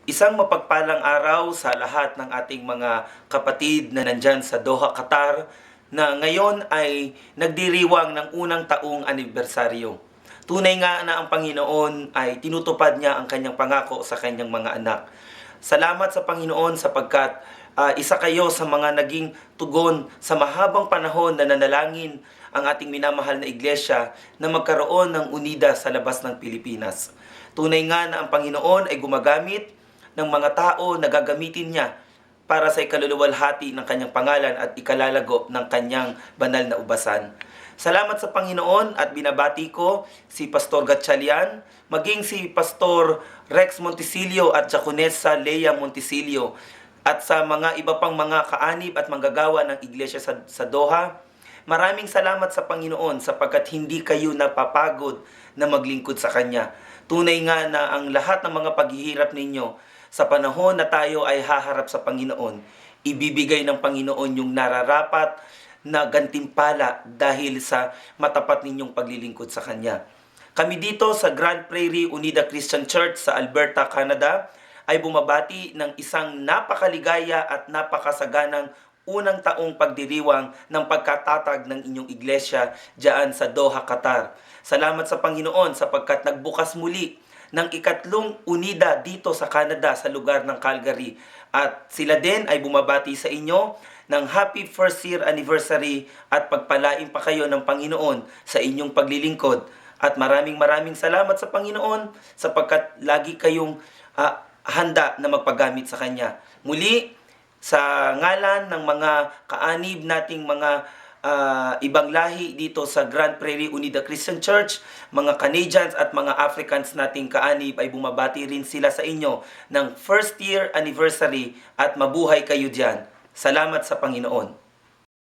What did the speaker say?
Isang mapagpalang araw sa lahat ng ating mga kapatid na nandyan sa Doha, Qatar, na ngayon ay nagdiriwang ng unang taong anibersaryo. Tunay nga na ang Panginoon ay tinutupad niya ang kanyang pangako sa kanyang mga anak. Salamat sa Panginoon sapagkat isa kayo sa mga naging tugon sa mahabang panahon na nanalangin ang ating minamahal na iglesia na magkaroon ng unida sa labas ng Pilipinas. Tunay nga na ang Panginoon ay gumagamit ng mga tao na gagamitin niya para sa ikaluluwalhati ng kanyang pangalan at ikalalago ng kanyang banal na ubasan. Salamat sa Panginoon at binabati ko si Pastor Gatchalian, maging si Pastor Rex Montisilio at Diaconessa Lea Montisilio at sa mga iba pang mga kaanib at manggagawa ng iglesia sa Doha. Maraming salamat sa Panginoon sapagkat hindi kayo napapagod na maglingkod sa Kanya. Tunay nga na ang lahat ng mga paghihirap ninyo sa panahon na tayo ay haharap sa Panginoon, ibibigay ng Panginoon yung nararapat na gantimpala dahil sa matapat ninyong paglilingkod sa Kanya. Kami dito sa Grand Prairie Unida Christian Church sa Alberta, Canada ay bumabati ng isang napakaligaya at napakasaganang unang taong pagdiriwang ng pagkatatag ng inyong iglesia diyan sa Doha, Qatar. Salamat sa Panginoon sapagkat nagbukas muli ng ikatlong unida dito sa Canada sa lugar ng Calgary. At sila din ay bumabati sa inyo ng happy first year anniversary at pagpalain pa kayo ng Panginoon sa inyong paglilingkod. At maraming salamat sa Panginoon sapagkat lagi kayong handa na magpagamit sa Kanya. Muli, sa ngalan ng mga kaanib nating mga ibang lahi dito sa Grand Prairie Unida Christian Church, mga Canadians at mga Africans nating kaanib ay bumabati rin sila sa inyo ng first year anniversary at mabuhay kayo diyan. Salamat sa Panginoon.